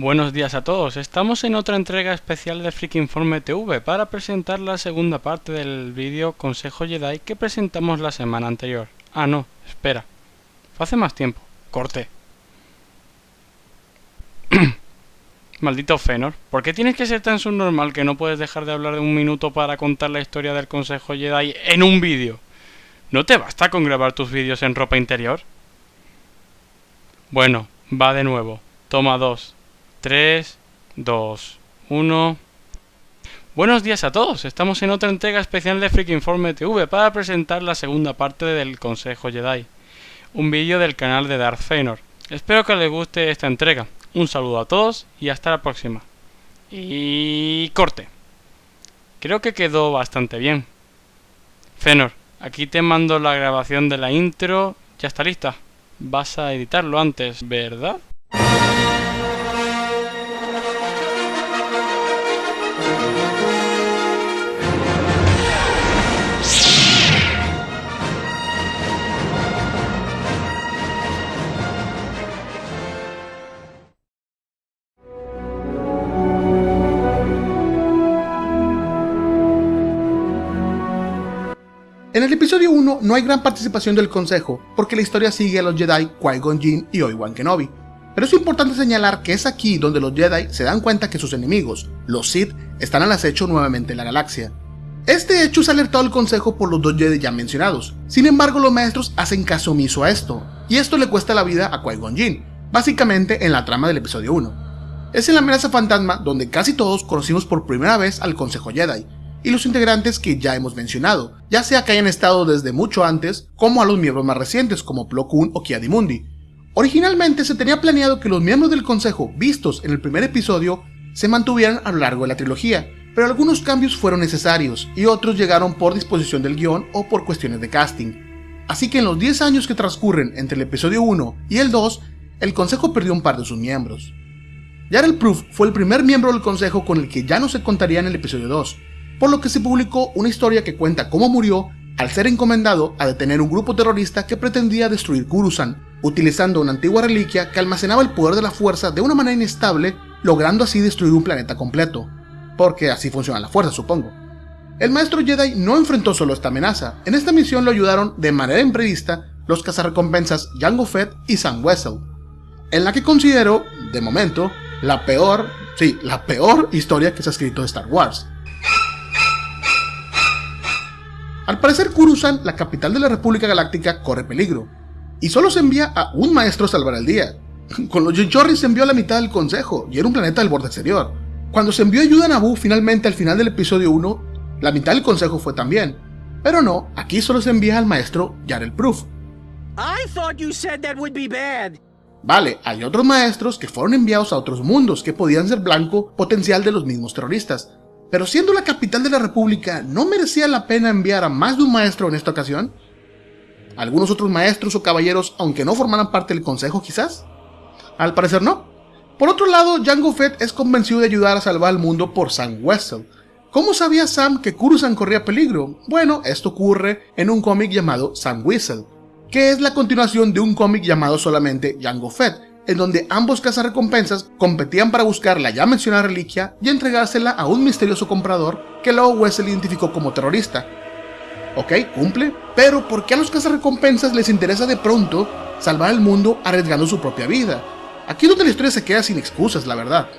Buenos días a todos, estamos en otra entrega especial de Freakinforme TV para presentar la segunda parte del vídeo Consejo Jedi que presentamos la semana anterior. Ah no, espera, fue hace más tiempo, corté. Maldito Fëanor, ¿por qué tienes que ser tan subnormal que no puedes dejar de hablar de un minuto para contar la historia del Consejo Jedi en un vídeo? ¿No te basta con grabar tus vídeos en ropa interior? Bueno, va de nuevo, toma 2. 3, 2, 1... Buenos días a todos, estamos en otra entrega especial de Freakinforme TV para presentar la segunda parte del Consejo Jedi, un vídeo del canal de Darth Fëanor. Espero que les guste esta entrega, un saludo a todos y hasta la próxima. Y corte. Creo que quedó bastante bien. Fëanor, aquí te mando la grabación de la intro, ya está lista. Vas a editarlo antes, ¿verdad? En el episodio 1 no hay gran participación del consejo, porque la historia sigue a los Jedi Qui-Gon Jinn y Obi-Wan Kenobi. Pero es importante señalar que es aquí donde los Jedi se dan cuenta que sus enemigos, los Sith, están al acecho nuevamente en la galaxia. Este hecho es alertado al consejo por los dos Jedi ya mencionados, sin embargo los maestros hacen caso omiso a esto, y esto le cuesta la vida a Qui-Gon Jinn, básicamente en la trama del episodio 1. Es en la amenaza fantasma donde casi todos conocimos por primera vez al Consejo Jedi, y los integrantes que ya hemos mencionado, ya sea que hayan estado desde mucho antes, como a los miembros más recientes como Plo Koon o Ki-Adi-Mundi. Originalmente se tenía planeado que los miembros del consejo vistos en el primer episodio se mantuvieran a lo largo de la trilogía, pero algunos cambios fueron necesarios y otros llegaron por disposición del guión o por cuestiones de casting. Así que en los 10 años que transcurren entre el episodio 1 y el 2, el consejo perdió un par de sus miembros. Yarael Poof fue el primer miembro del consejo con el que ya no se contaría en el episodio 2, por lo que se publicó una historia que cuenta cómo murió al ser encomendado a detener un grupo terrorista que pretendía destruir Coruscant, utilizando una antigua reliquia que almacenaba el poder de la fuerza de una manera inestable, logrando así destruir un planeta completo. Porque así funciona la fuerza, supongo. El maestro Jedi no enfrentó solo esta amenaza, en esta misión lo ayudaron de manera imprevista los cazarrecompensas Jango Fett y Zam Wesell, en la que considero, de momento, la peor historia que se ha escrito de Star Wars. Al parecer Coruscant, la capital de la República Galáctica, corre peligro, y solo se envía a un maestro a salvar el día. Con los Jinchurri se envió a la mitad del consejo, y era un planeta del borde exterior. Cuando se envió ayuda a Naboo finalmente al final del episodio 1, la mitad del consejo fue también. Pero no, aquí solo se envía al maestro Yarael Poof. Vale, hay otros maestros que fueron enviados a otros mundos que podían ser blanco potencial de los mismos terroristas. Pero siendo la capital de la República, ¿no merecía la pena enviar a más de un maestro en esta ocasión? ¿Algunos otros maestros o caballeros, aunque no formaran parte del consejo quizás? Al parecer no. Por otro lado, Jango Fett es convencido de ayudar a salvar al mundo por Zam Wesell. ¿Cómo sabía Sam que Coruscant corría peligro? Bueno, esto ocurre en un cómic llamado Zam Wesell, que es la continuación de un cómic llamado solamente Jango Fett, en donde ambos cazarrecompensas competían para buscar la ya mencionada reliquia y entregársela a un misterioso comprador que luego Wesell identificó como terrorista. Ok, cumple, pero ¿por qué a los cazarrecompensas les interesa de pronto salvar el mundo arriesgando su propia vida? Aquí es donde la historia se queda sin excusas, la verdad.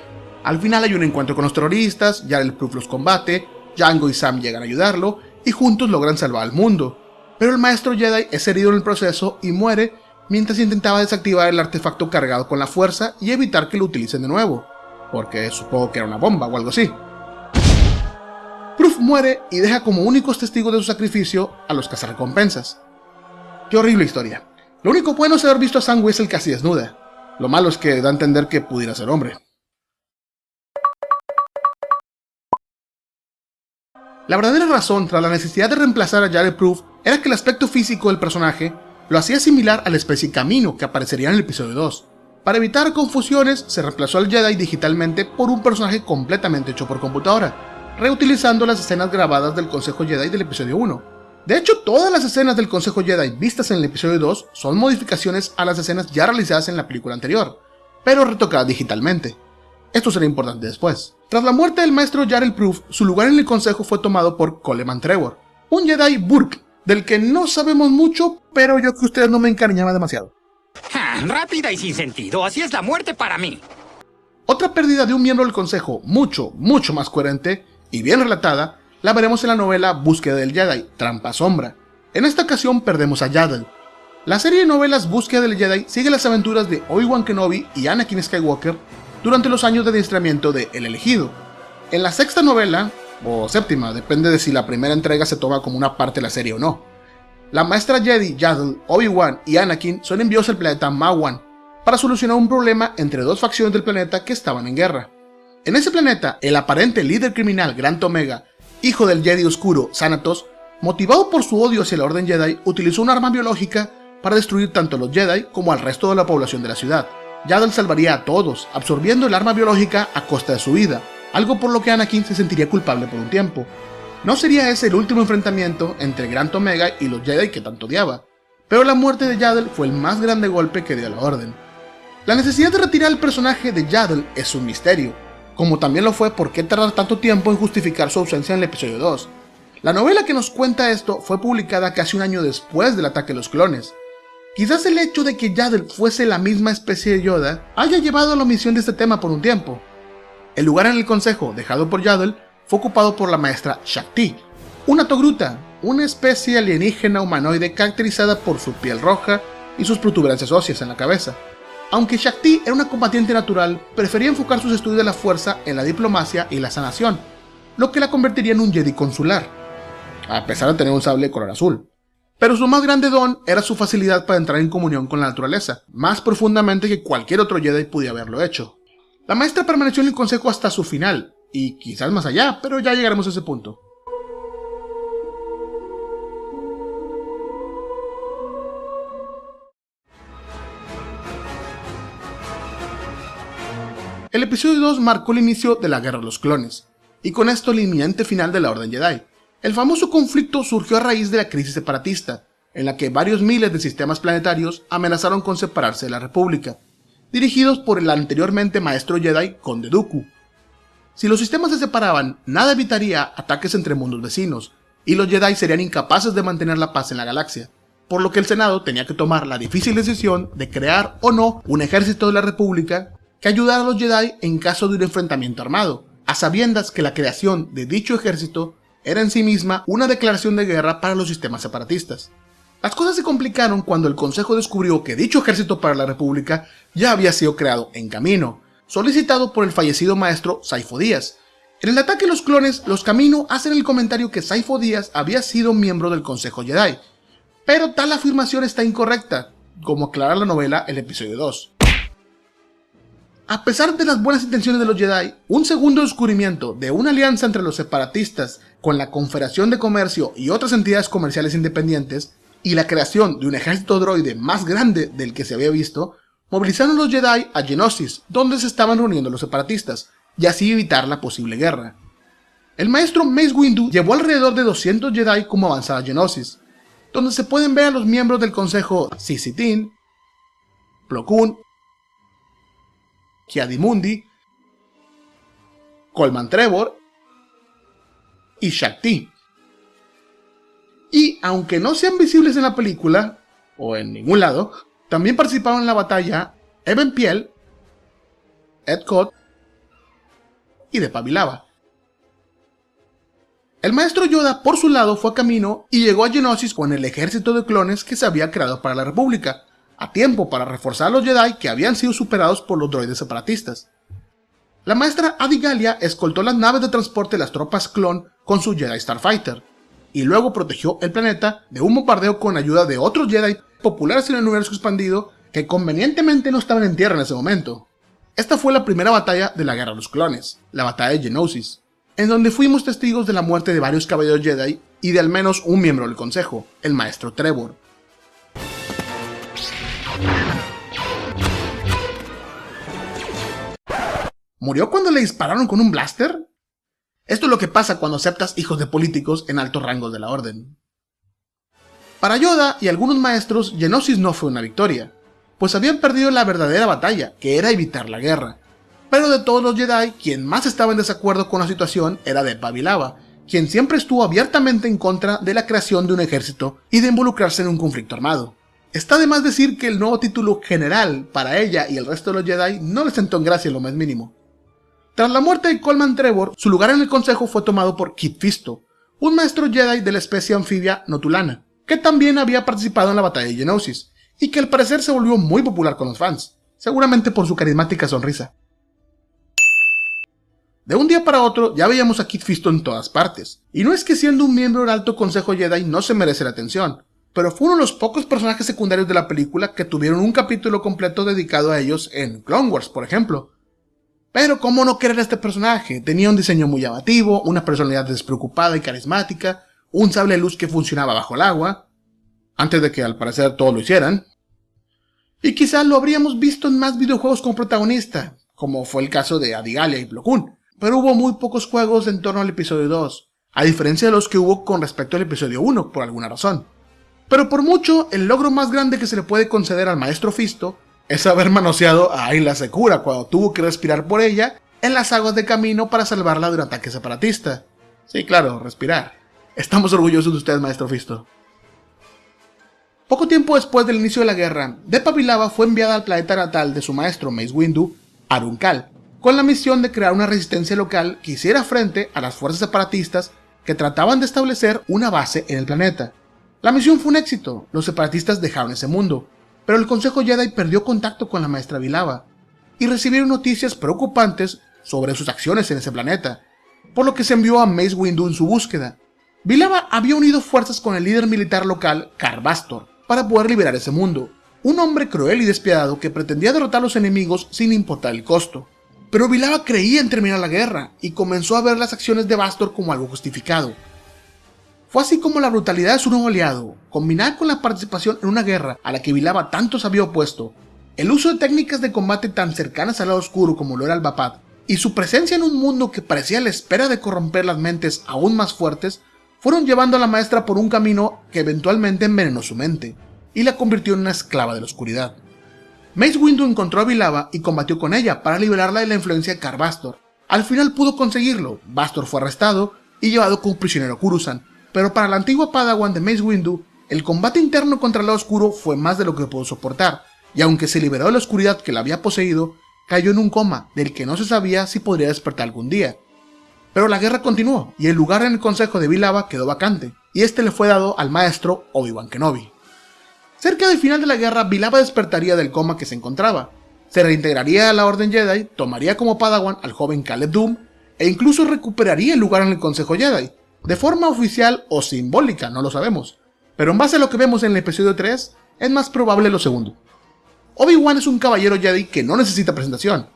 Al final hay un encuentro con los terroristas, Yarael Poof los combate, Jango y Sam llegan a ayudarlo y juntos logran salvar al mundo. Pero el maestro Jedi es herido en el proceso y muere mientras intentaba desactivar el artefacto cargado con la fuerza y evitar que lo utilicen de nuevo, porque supongo que era una bomba o algo así. Poof muere y deja como únicos testigos de su sacrificio a los cazarrecompensas. Qué horrible historia. Lo único bueno es haber visto a Zam Wesell casi desnuda. Lo malo es que da a entender que pudiera ser hombre. La verdadera razón tras la necesidad de reemplazar a Yarael Poof era que el aspecto físico del personaje lo hacía similar a la especie Camino que aparecería en el episodio 2. Para evitar confusiones, se reemplazó al Jedi digitalmente por un personaje completamente hecho por computadora, reutilizando las escenas grabadas del Consejo Jedi del episodio 1. De hecho, todas las escenas del Consejo Jedi vistas en el episodio 2 son modificaciones a las escenas ya realizadas en la película anterior, pero retocadas digitalmente. Esto será importante después. Tras la muerte del maestro Yarael Poof, su lugar en el consejo fue tomado por Coleman Trevor, un Jedi Burke, del que no sabemos mucho, pero yo que ustedes no me encariñaba demasiado. Rápida y sin sentido, así es la muerte para mí. Otra pérdida de un miembro del consejo mucho más coherente y bien relatada, la veremos en la novela Búsqueda del Jedi, Trampa Sombra. En esta ocasión perdemos a Yaddle. La serie de novelas Búsqueda del Jedi sigue las aventuras de Obi-Wan Kenobi y Anakin Skywalker durante los años de adiestramiento de El Elegido. En la sexta novela, o séptima, depende de si la primera entrega se toma como una parte de la serie o no, la maestra Jedi Yaddle, Obi-Wan y Anakin son enviados al planeta Mawan para solucionar un problema entre dos facciones del planeta que estaban en guerra. En ese planeta, el aparente líder criminal Grant Omega, hijo del Jedi oscuro Xanatos, motivado por su odio hacia la Orden Jedi, utilizó un arma biológica para destruir tanto a los Jedi como al resto de la población de la ciudad. Yaddle salvaría a todos, absorbiendo el arma biológica a costa de su vida, algo por lo que Anakin se sentiría culpable por un tiempo. No sería ese el último enfrentamiento entre Grant Omega y los Jedi que tanto odiaba, pero la muerte de Yaddle fue el más grande golpe que dio a la Orden. La necesidad de retirar el personaje de Yaddle es un misterio, como también lo fue por qué tardar tanto tiempo en justificar su ausencia en el episodio 2. La novela que nos cuenta esto fue publicada casi un año después del ataque de los clones. Quizás el hecho de que Yaddle fuese la misma especie de Yoda haya llevado a la omisión de este tema por un tiempo. El lugar en el consejo dejado por Yaddle fue ocupado por la maestra Shaak Ti, una togruta, una especie alienígena humanoide caracterizada por su piel roja y sus protuberancias óseas en la cabeza. Aunque Shaak Ti era una combatiente natural, prefería enfocar sus estudios de la fuerza en la diplomacia y la sanación, lo que la convertiría en un Jedi consular, a pesar de tener un sable de color azul. Pero su más grande don era su facilidad para entrar en comunión con la naturaleza, más profundamente que cualquier otro Jedi pudiera haberlo hecho. La maestra permaneció en el consejo hasta su final, y quizás más allá, pero ya llegaremos a ese punto. El episodio 2 marcó el inicio de la Guerra de los Clones, y con esto el inminente final de la Orden Jedi. El famoso conflicto surgió a raíz de la crisis separatista, en la que varios miles de sistemas planetarios amenazaron con separarse de la República, dirigidos por el anteriormente maestro Jedi Conde Dooku. Si los sistemas se separaban, nada evitaría ataques entre mundos vecinos, y los Jedi serían incapaces de mantener la paz en la galaxia, por lo que el Senado tenía que tomar la difícil decisión de crear o no un ejército de la República que ayudara a los Jedi en caso de un enfrentamiento armado, a sabiendas que la creación de dicho ejército era en sí misma una declaración de guerra para los sistemas separatistas. Las cosas se complicaron cuando el Consejo descubrió que dicho ejército para la República ya había sido creado en camino, solicitado por el fallecido maestro Saifo Dyas. En el ataque a los clones, los Kamino hacen el comentario que Saifo Dyas había sido miembro del Consejo Jedi, pero tal afirmación está incorrecta, como aclara la novela el episodio 2. A pesar de las buenas intenciones de los Jedi, un segundo descubrimiento de una alianza entre los separatistas con la Confederación de Comercio y otras entidades comerciales independientes, y la creación de un ejército droide más grande del que se había visto, movilizaron a los Jedi a Geonosis, donde se estaban reuniendo los separatistas, y así evitar la posible guerra. El maestro Mace Windu llevó alrededor de 200 Jedi como avanzada a Geonosis, donde se pueden ver a los miembros del consejo Syz-Tin, Plo Koon, Ki-Adi-Mundi, Coleman Trevor y Shaak Ti. Y aunque no sean visibles en la película, o en ningún lado, también participaron en la batalla Even Piell, Ed Cod y Depa Billaba. El maestro Yoda por su lado fue a camino y llegó a Geonosis con el ejército de clones que se había creado para la República, a tiempo para reforzar a los Jedi que habían sido superados por los droides separatistas. La maestra Adi Gallia escoltó las naves de transporte de las tropas clon con su Jedi Starfighter, y luego protegió el planeta de un bombardeo con ayuda de otros Jedi populares en el universo expandido que convenientemente no estaban en tierra en ese momento. Esta fue la primera batalla de la Guerra de los Clones, la batalla de Geonosis, en donde fuimos testigos de la muerte de varios caballeros Jedi y de al menos un miembro del consejo, el maestro Trevor. ¿Murió cuando le dispararon con un blaster? Esto es lo que pasa cuando aceptas hijos de políticos en altos rangos de la orden. Para Yoda y algunos maestros, Geonosis no fue una victoria, pues habían perdido la verdadera batalla, que era evitar la guerra. Pero de todos los Jedi, quien más estaba en desacuerdo con la situación era Depa Billaba, quien siempre estuvo abiertamente en contra de la creación de un ejército y de involucrarse en un conflicto armado. Está de más decir que el nuevo título general para ella y el resto de los Jedi no les sentó en gracia en lo más mínimo. Tras la muerte de Coleman Trevor, su lugar en el consejo fue tomado por Kit Fisto, un maestro Jedi de la especie anfibia Notulana, que también había participado en la batalla de Geonosis, y que al parecer se volvió muy popular con los fans, seguramente por su carismática sonrisa. De un día para otro ya veíamos a Kit Fisto en todas partes, y no es que siendo un miembro del alto consejo Jedi no se merece la atención, pero fue uno de los pocos personajes secundarios de la película que tuvieron un capítulo completo dedicado a ellos en Clone Wars, por ejemplo. Pero cómo no querer a este personaje, tenía un diseño muy llamativo, una personalidad despreocupada y carismática, un sable de luz que funcionaba bajo el agua, antes de que al parecer todos lo hicieran, y quizás lo habríamos visto en más videojuegos como protagonista, como fue el caso de Adigalia y Plo Koon, pero hubo muy pocos juegos en torno al episodio 2, a diferencia de los que hubo con respecto al episodio 1, por alguna razón. Pero por mucho, el logro más grande que se le puede conceder al maestro Fisto es haber manoseado a Ayla Secura cuando tuvo que respirar por ella en las aguas de camino para salvarla de un ataque separatista. Sí, claro, respirar. Estamos orgullosos de ustedes, maestro Fisto. Poco tiempo después del inicio de la guerra, Depa Billaba fue enviada al planeta natal de su maestro Mace Windu, Aruncal, con la misión de crear una resistencia local que hiciera frente a las fuerzas separatistas que trataban de establecer una base en el planeta. La misión fue un éxito, los separatistas dejaron ese mundo, pero el Consejo Jedi perdió contacto con la maestra Billaba, y recibieron noticias preocupantes sobre sus acciones en ese planeta, por lo que se envió a Mace Windu en su búsqueda. Billaba había unido fuerzas con el líder militar local, Car Bastor, para poder liberar ese mundo, un hombre cruel y despiadado que pretendía derrotar a los enemigos sin importar el costo. Pero Billaba creía en terminar la guerra, y comenzó a ver las acciones de Bastor como algo justificado. Fue así como la brutalidad de su nuevo aliado, combinada con la participación en una guerra a la que Billaba tanto se había opuesto, el uso de técnicas de combate tan cercanas al lado oscuro como lo era el Bapad, y su presencia en un mundo que parecía a la espera de corromper las mentes aún más fuertes, fueron llevando a la maestra por un camino que eventualmente envenenó su mente, y la convirtió en una esclava de la oscuridad. Mace Windu encontró a Billaba y combatió con ella para liberarla de la influencia de Car Bastor. Al final pudo conseguirlo, Bastor fue arrestado y llevado como prisionero a Coruscant, pero para la antigua Padawan de Mace Windu, el combate interno contra el lado oscuro fue más de lo que pudo soportar, y aunque se liberó de la oscuridad que la había poseído, cayó en un coma del que no se sabía si podría despertar algún día. Pero la guerra continuó, y el lugar en el consejo de Billaba quedó vacante, y este le fue dado al maestro Obi-Wan Kenobi. Cerca del final de la guerra, Billaba despertaría del coma que se encontraba, se reintegraría a la Orden Jedi, tomaría como Padawan al joven Caleb Dume, e incluso recuperaría el lugar en el Consejo Jedi, de forma oficial o simbólica, no lo sabemos, pero en base a lo que vemos en el episodio 3, es más probable lo segundo. Obi-Wan es un caballero Jedi que no necesita presentación.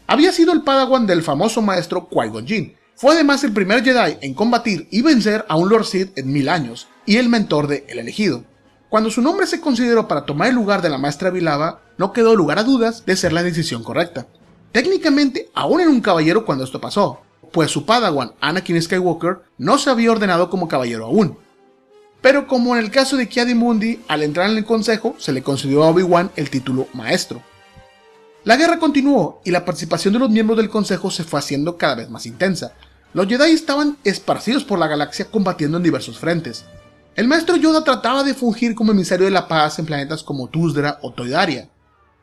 Había sido el Padawan del famoso maestro Qui-Gon Jinn, fue además el primer Jedi en combatir y vencer a un Lord Sith en 1000 años, y el mentor de El Elegido. Cuando su nombre se consideró para tomar el lugar de la maestra Billaba, no quedó lugar a dudas de ser la decisión correcta. Técnicamente, aún era un caballero cuando esto pasó, pues su Padawan, Anakin Skywalker, no se había ordenado como caballero aún. Pero como en el caso de Ki-Adi-Mundi, al entrar en el consejo, se le concedió a Obi-Wan el título maestro. La guerra continuó, y la participación de los miembros del consejo se fue haciendo cada vez más intensa. Los Jedi estaban esparcidos por la galaxia combatiendo en diversos frentes. El maestro Yoda trataba de fungir como emisario de la paz en planetas como Tusdra o Toidaria.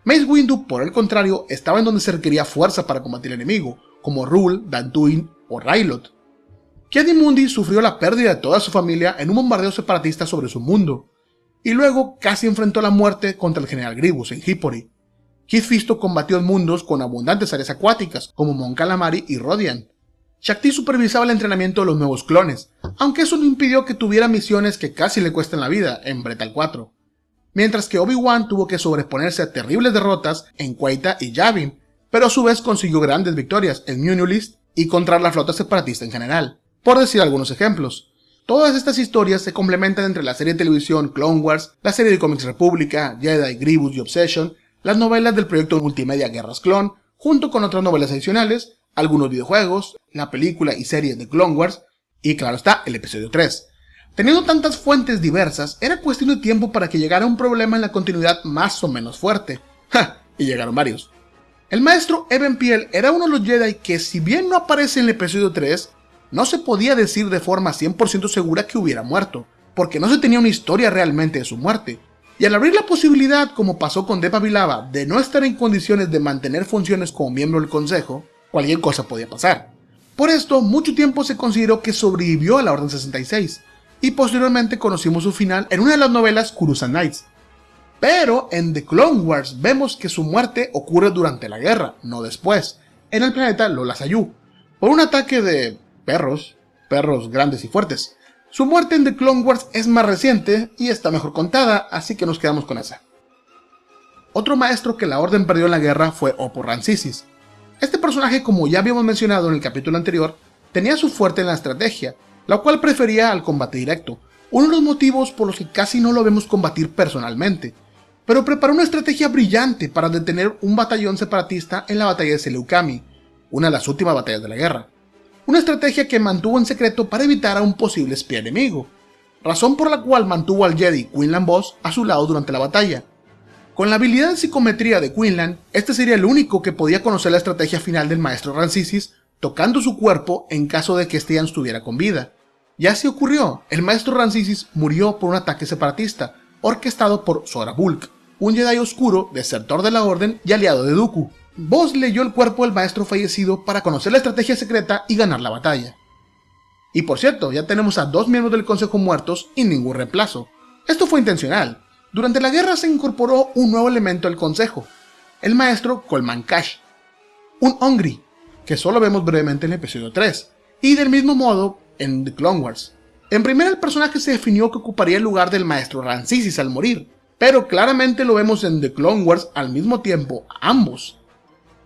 Mace Windu, por el contrario, estaba en donde se requería fuerza para combatir al enemigo, como Rule, Dantooine o Rylot. Ki-Adi-Mundi sufrió la pérdida de toda su familia en un bombardeo separatista sobre su mundo, y luego casi enfrentó la muerte contra el general Grievous en Hippory. Kit Fisto combatió en mundos con abundantes áreas acuáticas, como Mon Calamari y Rodian. Shaak-Ti supervisaba el entrenamiento de los nuevos clones, aunque eso no impidió que tuviera misiones que casi le cuestan la vida en Bretal 4. Mientras que Obi-Wan tuvo que sobreponerse a terribles derrotas en Quaita y Yavin, pero a su vez consiguió grandes victorias en Munulist y contra la flota separatista en general, por decir algunos ejemplos. Todas estas historias se complementan entre la serie de televisión Clone Wars, la serie de cómics República, Jedi, Grievous y Obsession, las novelas del proyecto multimedia Guerras Clone, junto con otras novelas adicionales, algunos videojuegos, la película y serie de Clone Wars, y claro está, el episodio 3. Teniendo tantas fuentes diversas, era cuestión de tiempo para que llegara un problema en la continuidad más o menos fuerte. ¡Ja! Y llegaron varios. El maestro Even Piell era uno de los Jedi que, si bien no aparece en el episodio 3, no se podía decir de forma 100% segura que hubiera muerto, porque no se tenía una historia realmente de su muerte. Y al abrir la posibilidad, como pasó con Depa Billaba, de no estar en condiciones de mantener funciones como miembro del consejo, cualquier cosa podía pasar. Por esto, mucho tiempo se consideró que sobrevivió a la Orden 66, y posteriormente conocimos su final en una de las novelas Coruscant Nights. Pero en The Clone Wars vemos que su muerte ocurre durante la guerra, no después, en el planeta Lola Sayu, por un ataque de perros grandes y fuertes. Su muerte en The Clone Wars es más reciente y está mejor contada, así que nos quedamos con esa. Otro maestro que la Orden perdió en la guerra fue Oppo Rancisis. Este personaje, como ya habíamos mencionado en el capítulo anterior, tenía su fuerte en la estrategia, la cual prefería al combate directo, uno de los motivos por los que casi no lo vemos combatir personalmente, pero preparó una estrategia brillante para detener un batallón separatista en la batalla de Seleucami, una de las últimas batallas de la guerra. Una estrategia que mantuvo en secreto para evitar a un posible espía enemigo, razón por la cual mantuvo al Jedi Quinlan Vos a su lado durante la batalla. Con la habilidad de psicometría de Quinlan, este sería el único que podía conocer la estrategia final del maestro Rancisis, tocando su cuerpo en caso de que este ya no estuviera con vida. Y así ocurrió, el maestro Rancisis murió por un ataque separatista, orquestado por Zora Bulk, un Jedi oscuro, desertor de la Orden y aliado de Dooku. Vos leyó el cuerpo del maestro fallecido para conocer la estrategia secreta y ganar la batalla. Y por cierto, ya tenemos a 2 miembros del consejo muertos y ningún reemplazo. Esto fue intencional. Durante la guerra se incorporó un nuevo elemento al consejo, el maestro Coleman Cash, un Hongri, que solo vemos brevemente en el episodio 3, y del mismo modo en The Clone Wars. En primera, el personaje se definió que ocuparía el lugar del maestro Rancisis al morir, pero claramente lo vemos en The Clone Wars al mismo tiempo a ambos.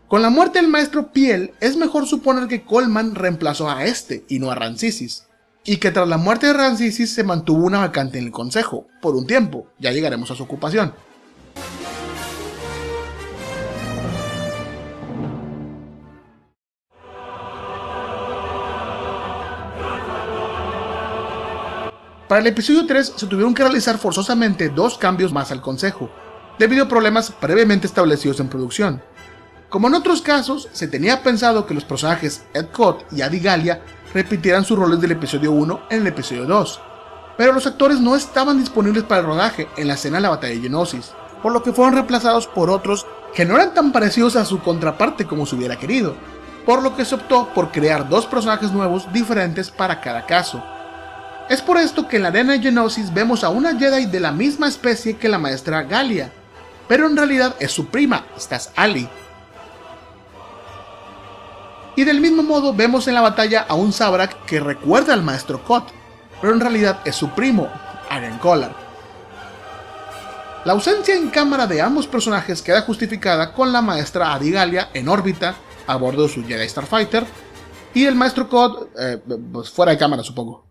Con la muerte del maestro Piell, es mejor suponer que Coleman reemplazó a este y no a Rancisis, y que tras la muerte de Rancisis se mantuvo una vacante en el consejo, por un tiempo, ya llegaremos a su ocupación. Para el episodio 3 se tuvieron que realizar forzosamente 2 cambios más al consejo, debido a problemas previamente establecidos en producción. Como en otros casos, se tenía pensado que los personajes Ed Cott y Adi Gallia repitieran sus roles del episodio 1 en el episodio 2, pero los actores no estaban disponibles para el rodaje en la escena de la batalla de Geonosis, por lo que fueron reemplazados por otros que no eran tan parecidos a su contraparte como se hubiera querido, por lo que se optó por crear 2 personajes nuevos diferentes para cada caso. Es por esto que en la arena de Geonosis vemos a una Jedi de la misma especie que la maestra Gallia, pero en realidad es su prima, Stas Ali. Y del mismo modo vemos en la batalla a un Zabrak que recuerda al maestro Cott, pero en realidad es su primo, Aren Kolar. La ausencia en cámara de ambos personajes queda justificada con la maestra Adi Gallia en órbita a bordo de su Jedi Starfighter y el maestro Cott pues fuera de cámara, supongo.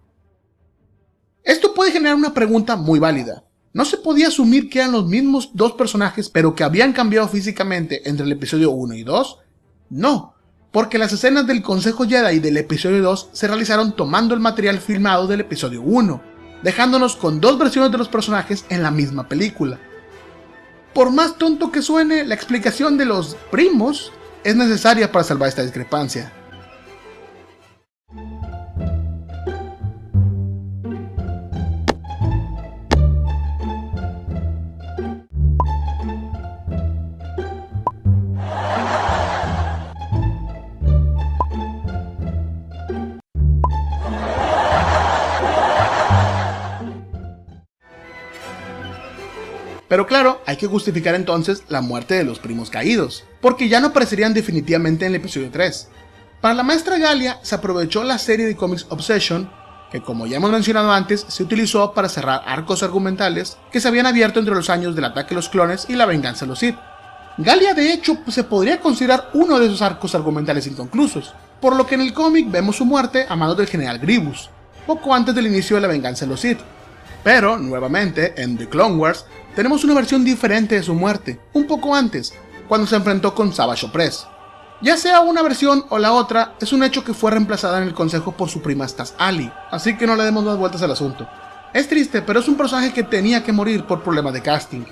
Esto puede generar una pregunta muy válida. ¿No se podía asumir que eran los mismos 2 personajes pero que habían cambiado físicamente entre el episodio 1 y 2? No, porque las escenas del Consejo Jedi del episodio 2 se realizaron tomando el material filmado del episodio 1, dejándonos con 2 versiones de los personajes en la misma película. Por más tonto que suene, la explicación de los primos es necesaria para salvar esta discrepancia. Pero claro, hay que justificar entonces la muerte de los primos caídos, porque ya no aparecerían definitivamente en el episodio 3. Para la maestra Gallia se aprovechó la serie de cómics Obsession, que como ya hemos mencionado antes, se utilizó para cerrar arcos argumentales que se habían abierto entre los años del ataque a los clones y la venganza de los Sith. Gallia de hecho se podría considerar uno de esos arcos argumentales inconclusos, por lo que en el cómic vemos su muerte a manos del general Grievous, poco antes del inicio de la venganza de los Sith. Pero, nuevamente, en The Clone Wars, tenemos una versión diferente de su muerte, un poco antes, cuando se enfrentó con Savage Opress. Ya sea una versión o la otra, es un hecho que fue reemplazada en el consejo por su prima Stas Ali, así que no le demos más vueltas al asunto. Es triste, pero es un personaje que tenía que morir por problemas de casting.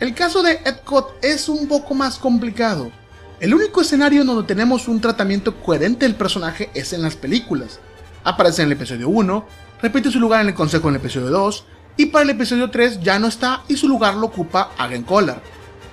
El caso de Ed Cott es un poco más complicado. El único escenario en donde tenemos un tratamiento coherente del personaje es en las películas. Aparece en el episodio 1, repite su lugar en el consejo en el episodio 2, y para el episodio 3 ya no está y su lugar lo ocupa Agen Kolar.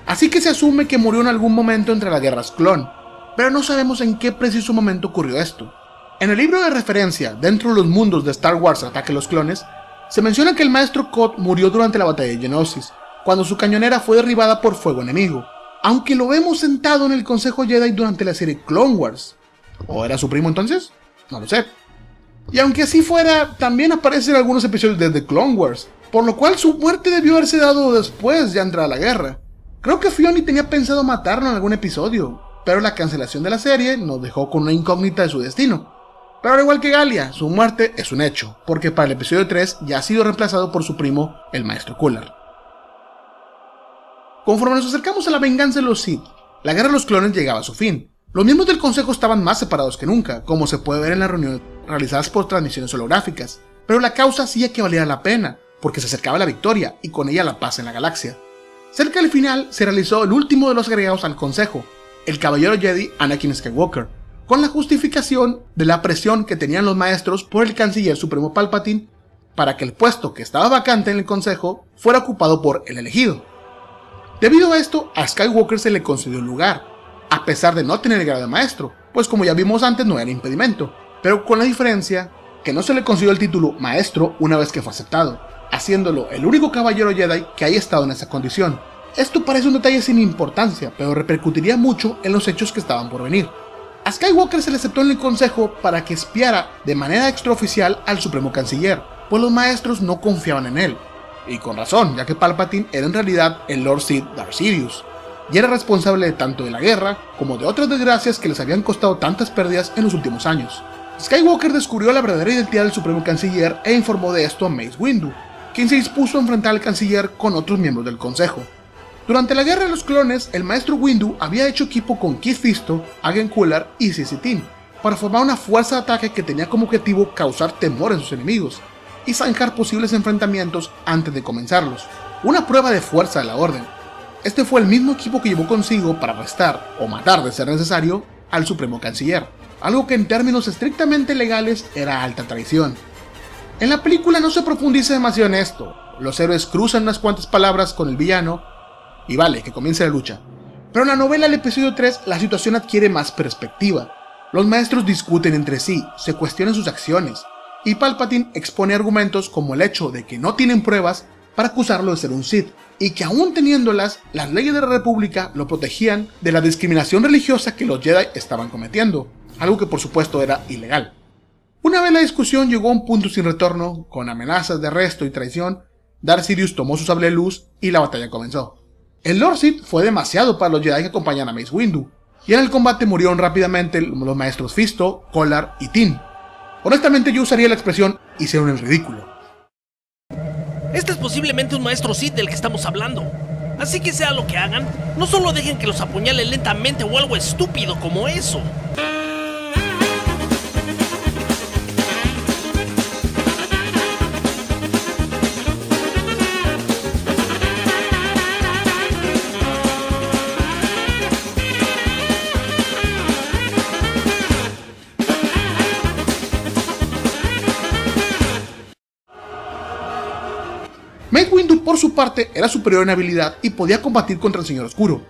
Así que se asume que murió en algún momento entre las guerras clon, pero no sabemos en qué preciso momento ocurrió esto. En el libro de referencia, dentro de los mundos de Star Wars Ataque a los Clones, se menciona que el maestro Cod murió durante la batalla de Geonosis, cuando su cañonera fue derribada por fuego enemigo, aunque lo vemos sentado en el Consejo Jedi durante la serie Clone Wars. ¿O era su primo entonces? No lo sé. Y aunque así fuera, también aparece en algunos episodios de The Clone Wars, por lo cual su muerte debió haberse dado después de entrar a la guerra. Creo que Filoni tenía pensado matarlo en algún episodio, pero la cancelación de la serie nos dejó con una incógnita de su destino. Pero al igual que Galia, su muerte es un hecho, porque para el episodio 3 ya ha sido reemplazado por su primo, el Maestro Kolar. Conforme nos acercamos a la venganza de los Sith, la guerra de los clones llegaba a su fin. Los miembros del consejo estaban más separados que nunca, como se puede ver en las reuniones realizadas por transmisiones holográficas, pero la causa hacía que valiera la pena, porque se acercaba la victoria y con ella la paz en la galaxia. Cerca del final se realizó el último de los agregados al consejo, el caballero Jedi Anakin Skywalker, con la justificación de la presión que tenían los maestros por el canciller supremo Palpatine para que el puesto que estaba vacante en el consejo fuera ocupado por el elegido. Debido a esto, a Skywalker se le concedió un lugar, a pesar de no tener el grado de maestro, pues como ya vimos antes no era impedimento, pero con la diferencia que no se le concedió el título maestro una vez que fue aceptado, haciéndolo el único caballero Jedi que haya estado en esa condición. Esto parece un detalle sin importancia, pero repercutiría mucho en los hechos que estaban por venir. A Skywalker se le aceptó en el consejo para que espiara de manera extraoficial al supremo canciller, pues los maestros no confiaban en él. Y con razón, ya que Palpatine era en realidad el Lord Sith Darth Sidious, y era responsable tanto de la guerra como de otras desgracias que les habían costado tantas pérdidas en los últimos años. Skywalker descubrió la verdadera identidad del supremo canciller e informó de esto a Mace Windu, quien se dispuso a enfrentar al canciller con otros miembros del consejo. Durante la guerra de los clones, el maestro Windu había hecho equipo con Kit Fisto, Agen Kolar y Sisi Tin para formar una fuerza de ataque que tenía como objetivo causar temor en sus enemigos y zanjar posibles enfrentamientos antes de comenzarlos, una prueba de fuerza de la orden. Este fue el mismo equipo que llevó consigo para arrestar o matar de ser necesario al supremo canciller, algo que en términos estrictamente legales era alta traición. En la película no se profundiza demasiado en esto, los héroes cruzan unas cuantas palabras con el villano y vale, que comience la lucha. Pero en la novela del episodio 3 la situación adquiere más perspectiva. Los maestros discuten entre sí, se cuestionan sus acciones, y Palpatine expone argumentos como el hecho de que no tienen pruebas para acusarlo de ser un Sith, y que aún teniéndolas, las leyes de la República lo protegían de la discriminación religiosa que los Jedi estaban cometiendo, algo que por supuesto era ilegal. Una vez la discusión llegó a un punto sin retorno, con amenazas de arresto y traición, Darth Sidious tomó su sable de luz y la batalla comenzó. El Lord Sith fue demasiado para los Jedi que acompañan a Mace Windu, y en el combate murieron rápidamente los maestros Fisto, Kolar y Tin. Honestamente yo usaría la expresión hicieron el ridículo. Este es posiblemente un maestro Sith del que estamos hablando. Así que sea lo que hagan, no solo dejen que los apuñalen lentamente o algo estúpido como eso. Mace Windu por su parte era superior en habilidad y podía combatir contra el Señor Oscuro.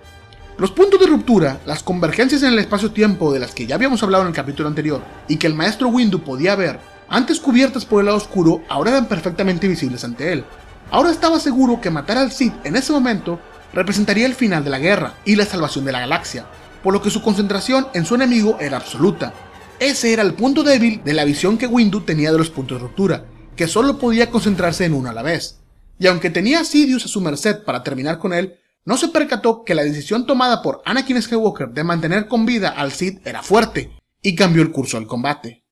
Los puntos de ruptura, las convergencias en el espacio-tiempo de las que ya habíamos hablado en el capítulo anterior y que el maestro Windu podía ver, antes cubiertas por el lado oscuro, ahora eran perfectamente visibles ante él. Ahora estaba seguro que matar al Sith en ese momento representaría el final de la guerra y la salvación de la galaxia, por lo que su concentración en su enemigo era absoluta. Ese era el punto débil de la visión que Windu tenía de los puntos de ruptura, que solo podía concentrarse en uno a la vez. Y aunque tenía a Sidious a su merced para terminar con él, no se percató que la decisión tomada por Anakin Skywalker de mantener con vida al Sith era fuerte, y cambió el curso del combate.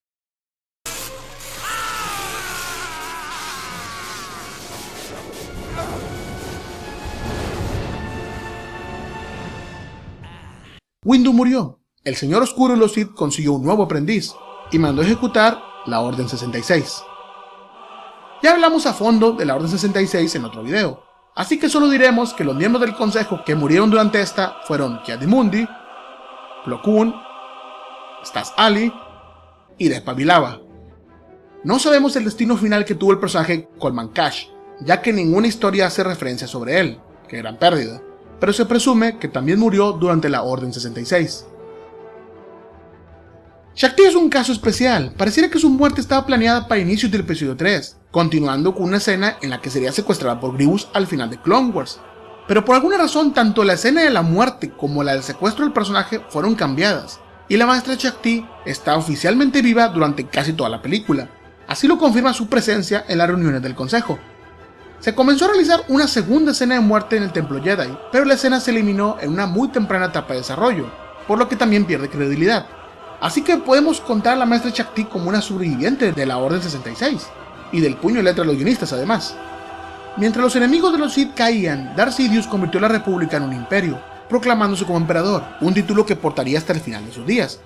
Windu murió, el Señor Oscuro y los Sith consiguió un nuevo aprendiz, y mandó ejecutar la Orden 66. Ya hablamos a fondo de la Orden 66 en otro video, así que solo diremos que los miembros del consejo que murieron durante esta fueron Ki-Adi-Mundi, Plo Koon, Staz Ali y despabilaba. No sabemos el destino final que tuvo el personaje Coleman Cash, ya que ninguna historia hace referencia sobre él, qué gran pérdida, pero se presume que también murió durante la Orden 66. Shaak Ti es un caso especial, pareciera que su muerte estaba planeada para inicios del episodio 3, continuando con una escena en la que sería secuestrada por Grievous al final de Clone Wars, pero por alguna razón tanto la escena de la muerte como la del secuestro del personaje fueron cambiadas, y la maestra Shaak Ti está oficialmente viva durante casi toda la película, así lo confirma su presencia en las reuniones del Consejo. Se comenzó a realizar una segunda escena de muerte en el Templo Jedi, pero la escena se eliminó en una muy temprana etapa de desarrollo, por lo que también pierde credibilidad. Así que podemos contar a la maestra Shaak Ti como una sobreviviente de la Orden 66, y del puño y letra de los guionistas además. Mientras los enemigos de los Sith caían, Darth Sidious convirtió a la República en un imperio, proclamándose como emperador, un título que portaría hasta el final de sus días,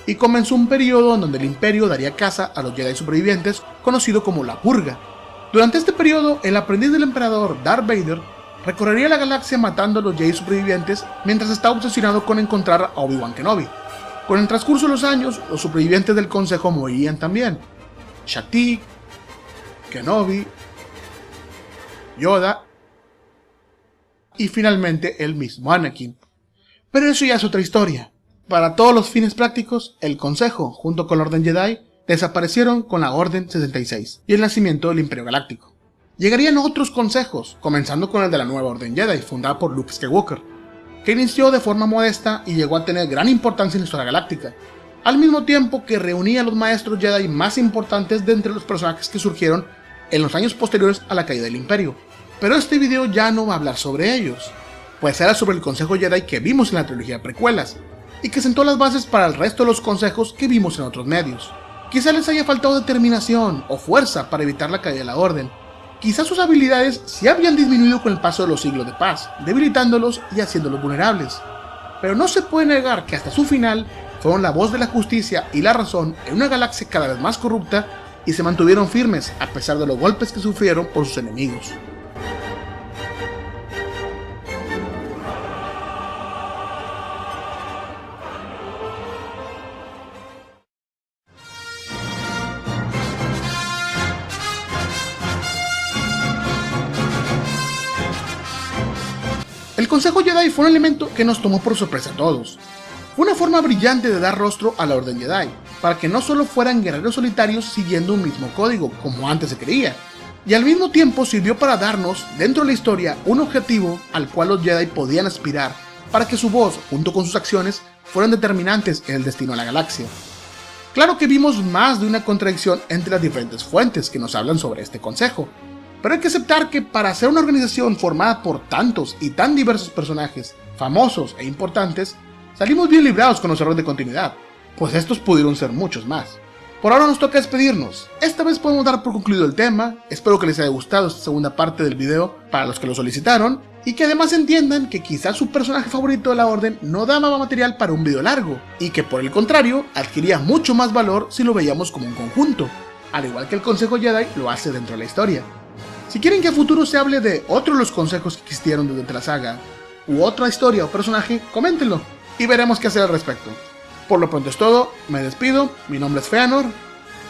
y comenzó un periodo en donde el imperio daría caza a los Jedi supervivientes, conocido como la Purga. Durante este periodo, el aprendiz del emperador, Darth Vader, recorrería la galaxia matando a los Jedi supervivientes mientras estaba obsesionado con encontrar a Obi-Wan Kenobi. Con el transcurso de los años, los supervivientes del Consejo morirían también. Shaak Ti, Kenobi, Yoda y finalmente el mismo Anakin. Pero eso ya es otra historia. Para todos los fines prácticos, el Consejo, junto con la Orden Jedi, desaparecieron con la Orden 66 y el nacimiento del Imperio Galáctico. Llegarían otros consejos, comenzando con el de la Nueva Orden Jedi, fundada por Luke Skywalker, que inició de forma modesta y llegó a tener gran importancia en la historia galáctica, al mismo tiempo que reunía a los maestros Jedi más importantes de entre los personajes que surgieron en los años posteriores a la caída del Imperio. Pero este video ya no va a hablar sobre ellos, pues era sobre el Consejo Jedi que vimos en la trilogía de precuelas, y que sentó las bases para el resto de los consejos que vimos en otros medios. Quizá les haya faltado determinación o fuerza para evitar la caída de la Orden. Quizás sus habilidades sí habían disminuido con el paso de los siglos de paz, debilitándolos y haciéndolos vulnerables. Pero no se puede negar que hasta su final fueron la voz de la justicia y la razón en una galaxia cada vez más corrupta y se mantuvieron firmes a pesar de los golpes que sufrieron por sus enemigos. El Consejo Jedi fue un elemento que nos tomó por sorpresa a todos. Fue una forma brillante de dar rostro a la Orden Jedi, para que no solo fueran guerreros solitarios siguiendo un mismo código, como antes se creía, y al mismo tiempo sirvió para darnos, dentro de la historia, un objetivo al cual los Jedi podían aspirar, para que su voz, junto con sus acciones, fueran determinantes en el destino de la galaxia. Claro que vimos más de una contradicción entre las diferentes fuentes que nos hablan sobre este consejo, pero hay que aceptar que para ser una organización formada por tantos y tan diversos personajes, famosos e importantes, salimos bien librados con los errores de continuidad, pues estos pudieron ser muchos más. Por ahora nos toca despedirnos. Esta vez podemos dar por concluido el tema. Espero que les haya gustado esta segunda parte del video para los que lo solicitaron, y que además entiendan que quizás su personaje favorito de la Orden no daba material para un video largo, y que por el contrario adquiría mucho más valor si lo veíamos como un conjunto, al igual que el Consejo Jedi lo hace dentro de la historia. Si quieren que a futuro se hable de otro de los consejos que existieron durante la saga, u otra historia o personaje, coméntenlo y veremos qué hacer al respecto. Por lo pronto es todo, me despido, mi nombre es Feanor,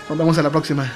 nos vemos en la próxima.